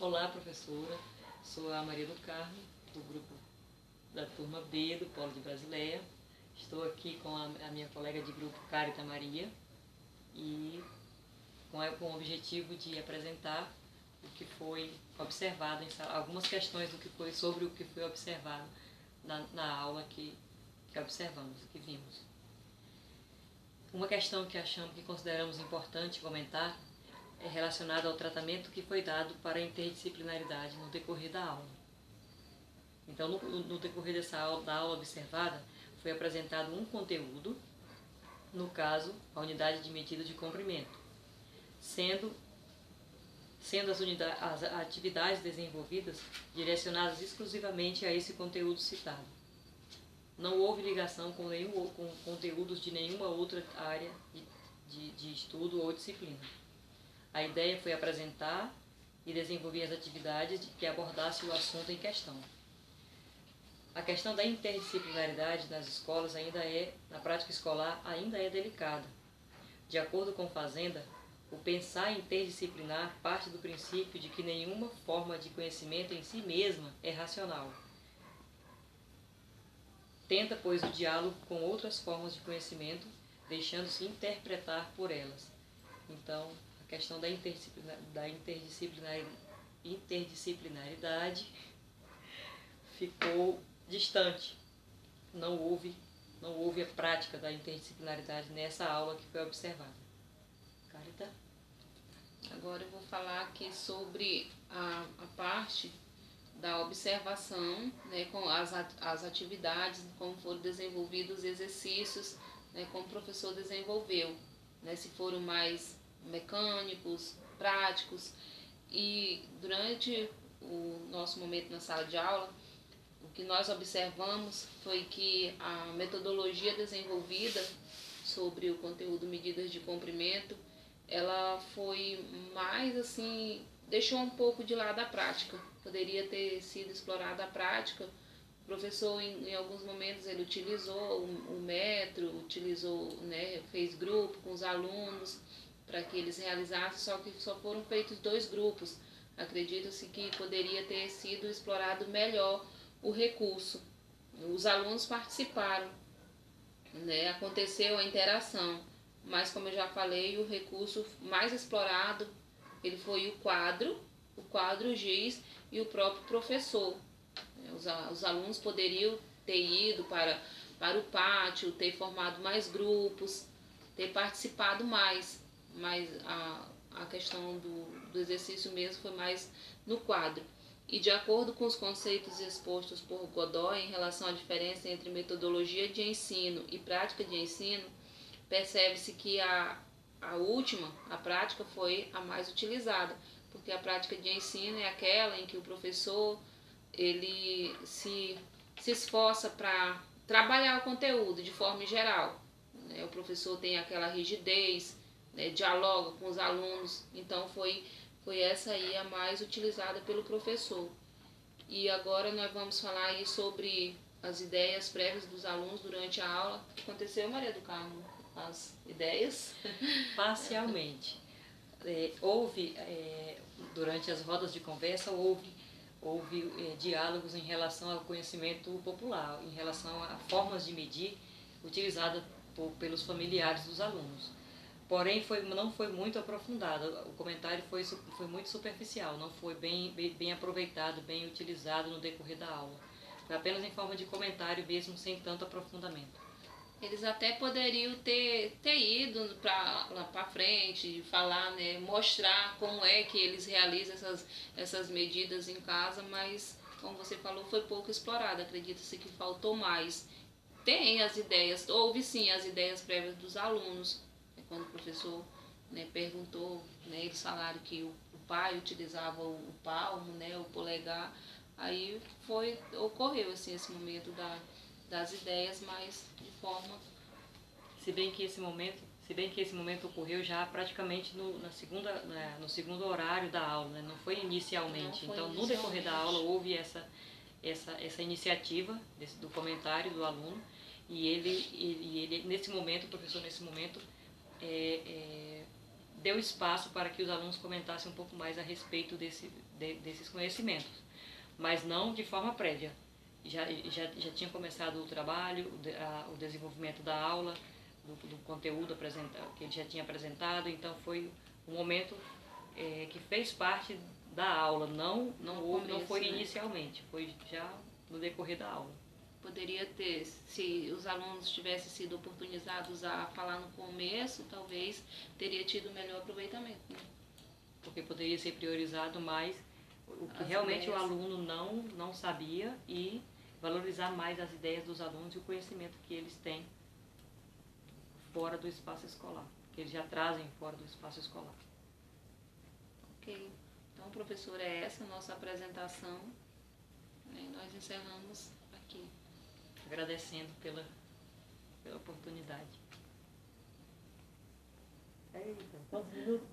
Olá, professora. Sou a Maria do Carmo, do grupo da turma B do Polo de Brasileia. Estou aqui com a minha colega de grupo, Carita Maria, e com o objetivo de apresentar o que foi observado, algumas questões sobre o que foi observado na aula que observamos, que vimos. Uma questão que consideramos importante comentar é relacionada ao tratamento que foi dado para a interdisciplinaridade no decorrer da aula. Então, no decorrer da aula observada, foi apresentado um conteúdo, no caso, a unidade de medida de comprimento, sendo as atividades desenvolvidas direcionadas exclusivamente a esse conteúdo citado. Não houve ligação com conteúdos de nenhuma outra área de estudo ou disciplina. A ideia foi apresentar e desenvolver as atividades que abordassem o assunto em questão. A questão da interdisciplinaridade nas escolas na prática escolar, ainda é delicada. De acordo com Fazenda, o pensar interdisciplinar parte do princípio de que nenhuma forma de conhecimento em si mesma é racional. Tenta, pois, o diálogo com outras formas de conhecimento, deixando-se interpretar por elas. Então, a questão da interdisciplinaridade ficou distante. Não houve a prática da interdisciplinaridade nessa aula que foi observada. Carita? Agora eu vou falar aqui sobre a parte da observação, né, com as atividades, como foram desenvolvidos os exercícios, né, como o professor desenvolveu, né, se foram mais mecânicos, práticos. E durante o nosso momento na sala de aula, o que nós observamos foi que a metodologia desenvolvida sobre o conteúdo medidas de comprimento, ela foi mais assim, deixou um pouco de lado a prática. Poderia ter sido explorada a prática. O professor, em alguns momentos, ele utilizou o metro, fez grupo com os alunos para que eles realizassem, só que só foram feitos 2 grupos. Acredita-se que poderia ter sido explorado melhor o recurso. Os alunos participaram, né? Aconteceu a interação, mas como eu já falei, o recurso mais explorado ele foi o quadro giz e o próprio professor. Os alunos poderiam ter ido para o pátio, ter formado mais grupos, ter participado mais, mas a questão do exercício mesmo foi mais no quadro. E de acordo com os conceitos expostos por Godoy em relação à diferença entre metodologia de ensino e prática de ensino, percebe-se que a prática foi a mais utilizada, porque a prática de ensino é aquela em que o professor ele se esforça para trabalhar o conteúdo de forma geral. O professor tem aquela rigidez, né, dialoga com os alunos, então foi essa aí a mais utilizada pelo professor. E agora nós vamos falar aí sobre as ideias prévias dos alunos durante a aula. O que aconteceu, Maria do Carmo? As ideias? Parcialmente. Durante as rodas de conversa, houve diálogos em relação ao conhecimento popular, em relação a formas de medir utilizadas pelos familiares dos alunos. Porém, não foi muito aprofundado, o comentário foi muito superficial, não foi bem aproveitado, bem utilizado no decorrer da aula. Foi apenas em forma de comentário mesmo, sem tanto aprofundamento. Eles até poderiam ter ido lá para frente, falar, né, mostrar como é que eles realizam essas medidas em casa, mas, como você falou, foi pouco explorado. Acredita-se que faltou mais. Tem as ideias, houve sim as ideias prévias dos alunos, quando o professor, né, perguntou, né, eles falaram que o pai utilizava o palmo, né, o polegar, aí ocorreu assim, esse momento das ideias, mas de forma... Se bem que esse momento ocorreu já praticamente no segundo horário da aula, né? Não foi inicialmente. Então, no decorrer da aula, houve essa iniciativa do comentário do aluno, e ele, o professor nesse momento, deu espaço para que os alunos comentassem um pouco mais a respeito desses conhecimentos, mas não de forma prévia. Já tinha começado o trabalho, o desenvolvimento da aula, do conteúdo que ele já tinha apresentado, então foi um momento que fez parte da aula, não foi inicialmente, foi já no decorrer da aula. Poderia ter, se os alunos tivessem sido oportunizados a falar no começo, talvez teria tido melhor aproveitamento, né? Porque poderia ser priorizado mais o que realmente o aluno não sabia e valorizar mais as ideias dos alunos e o conhecimento que eles têm fora do espaço escolar, que eles já trazem fora do espaço escolar. Ok. Então, professora, essa é a nossa apresentação. Nós encerramos aqui. Agradecendo pela oportunidade. Eita, quantos minutos?